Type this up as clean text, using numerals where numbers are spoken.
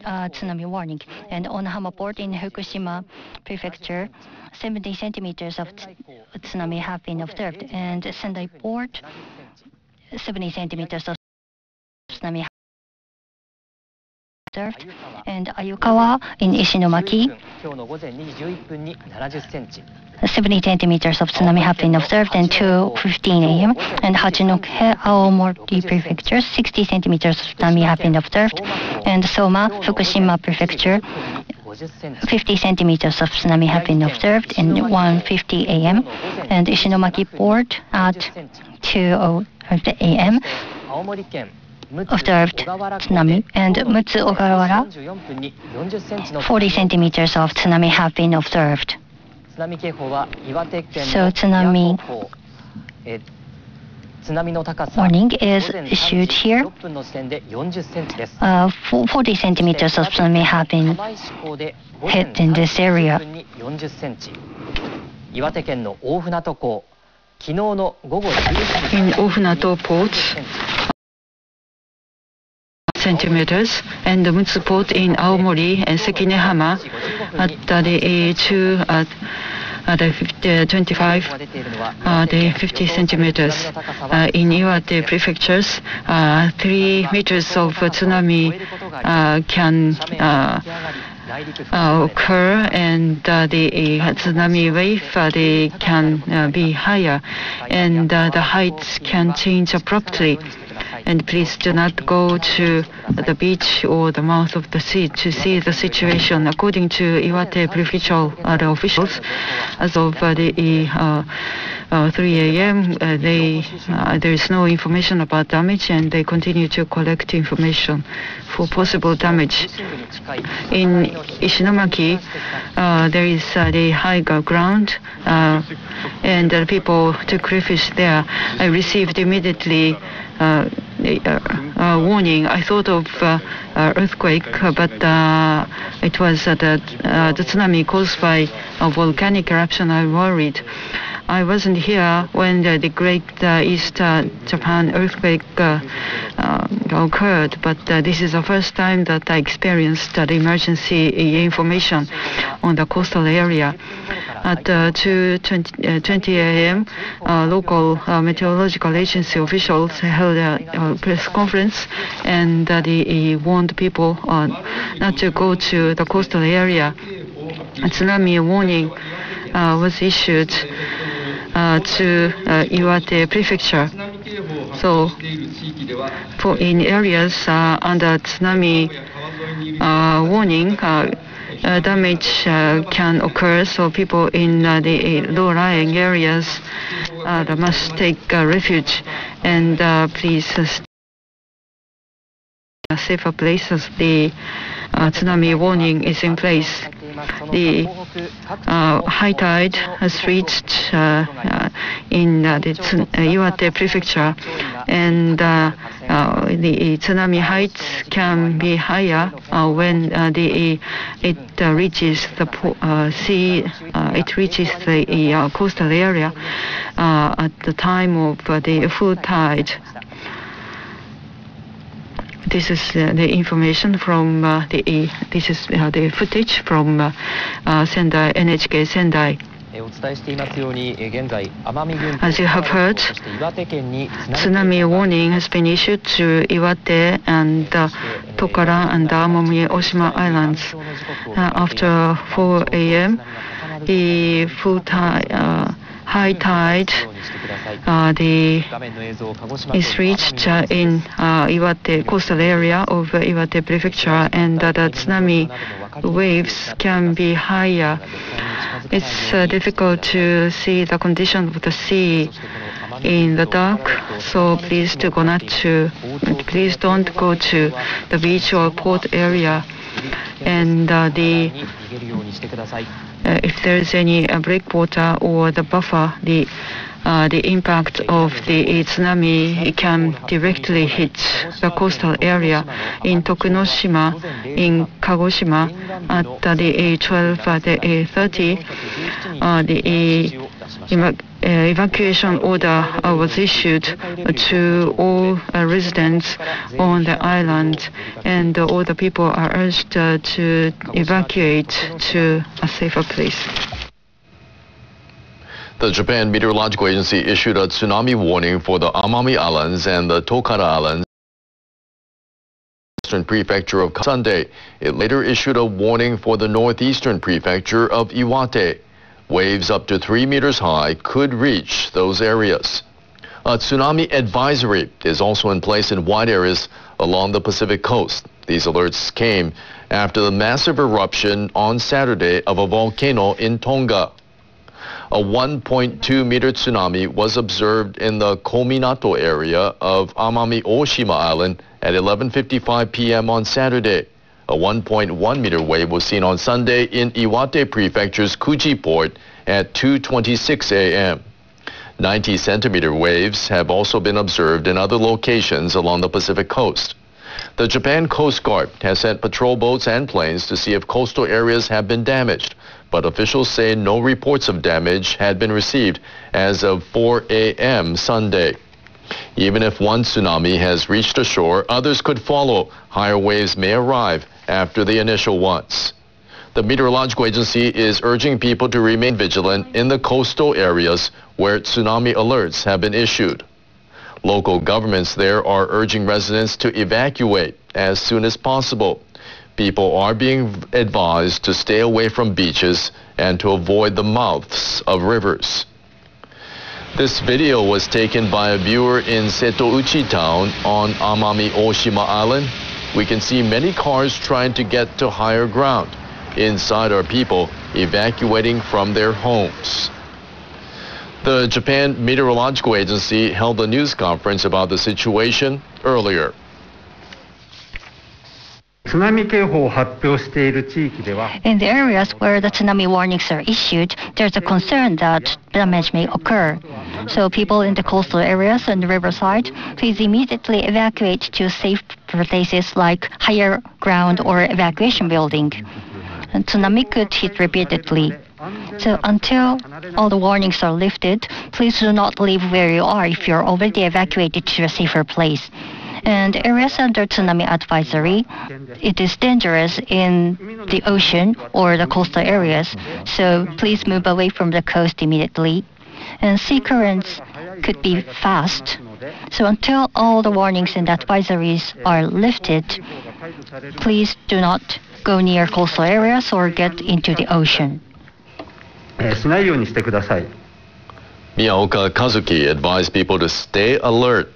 tsunami warning. And on Hama Port in Fukushima Prefecture, 70 centimeters of tsunami have been observed. And Sendai Port, 70 centimeters of tsunami have been observed. And Ayukawa in Ishinomaki, 70 centimeters of tsunami have been observed, and 2:15 a.m. And Hachinoke, Aomori Prefecture, 60 centimeters of tsunami have been observed, and Soma, Fukushima Prefecture, 50 centimeters of tsunami have been observed in 1:50 a.m. And Ishinomaki Port at 2:00 a.m. observed tsunami, and Mutsu Ogawara, 40 centimeters of tsunami have been observed. So tsunami warning is issued here. 40 centimeters of tsunami have been hit in this area. In Ofunato Port, centimeters, and the Mutsu Port in Aomori and Sekinehama at the 25, the 50 centimeters. In Iwate prefectures, 3 meters of tsunami can occur, and the tsunami wave they can be higher, and the heights can change abruptly. And please do not go to the beach or the mouth of the sea to see the situation. According to Iwate prefectural officials, as of 3 a.m., there is no information about damage, and they continue to collect information for possible damage. In Ishinomaki, there is the high ground, and people took refuge there. I received immediately warning. I thought of earthquake, but it was the tsunami caused by a volcanic eruption. I worried. I wasn't here when the Great East Japan earthquake occurred, but this is the first time that I experienced the emergency information on the coastal area. At 2:20 a.m., local meteorological agency officials held a press conference, and they warned people not to go to the coastal area. A tsunami warning was issued to Iwate prefecture. So, in areas under tsunami warning, damage can occur. So people in the low-lying areas must take refuge, and please stay in a safer place as the tsunami warning is in place. The high tide has reached in the Iwate prefecture, and the tsunami heights can be higher when it reaches the sea. It reaches the coastal area at the time of the full tide. This is the information from this is the footage from Sendai, NHK Sendai. As you have heard, tsunami warning has been issued to Iwate and Tokara and Amami Oshima Islands. After 4 a.m., the full tide, high tide is reached in Iwate coastal area of Iwate prefecture, and the tsunami waves can be higher. It's difficult to see the condition of the sea in the dark, so please don't go to the beach or port area. And if there is any breakwater or the buffer, the impact of the tsunami can directly hit the coastal area. In Tokunoshima, in Kagoshima, at the 12:30, evacuation order was issued to all residents on the island, and all the people are urged to evacuate to a safer place. The Japan Meteorological Agency issued a tsunami warning for the Amami Islands and the Tokara Islands. Prefecture of Sunday. It later issued a warning for the northeastern prefecture of Iwate. Waves up to 3 meters high could reach those areas. A tsunami advisory is also in place in wide areas along the Pacific coast. These alerts came after the massive eruption on Saturday of a volcano in Tonga. A 1.2-meter tsunami was observed in the Kominato area of Amami Oshima Island at 11:55 p.m. on Saturday. A 1.1-meter wave was seen on Sunday in Iwate Prefecture's Kuji port at 2:26 a.m. 90-centimeter waves have also been observed in other locations along the Pacific coast. The Japan Coast Guard has sent patrol boats and planes to see if coastal areas have been damaged, but officials say no reports of damage had been received as of 4 a.m. Sunday. Even if one tsunami has reached the shore, others could follow. Higher waves may arrive after the initial ones. The Meteorological Agency is urging people to remain vigilant in the coastal areas where tsunami alerts have been issued. Local governments there are urging residents to evacuate as soon as possible. People are being advised to stay away from beaches and to avoid the mouths of rivers. This video was taken by a viewer in Setouchi town on Amami Oshima Island. We can see many cars trying to get to higher ground. Inside are people evacuating from their homes. The Japan Meteorological Agency held a news conference about the situation earlier. In the areas where the tsunami warnings are issued, there's a concern that damage may occur. So people in the coastal areas and the riverside, please immediately evacuate to safe places like higher ground or evacuation building. And tsunami could hit repeatedly. So until all the warnings are lifted, please do not leave where you are if you're already evacuated to a safer place. And areas under tsunami advisory, it is dangerous in the ocean or the coastal areas, so please move away from the coast immediately. And sea currents could be fast, so until all the warnings and advisories are lifted, please do not go near coastal areas or get into the ocean. Miyaoka Kazuki advised people to stay alert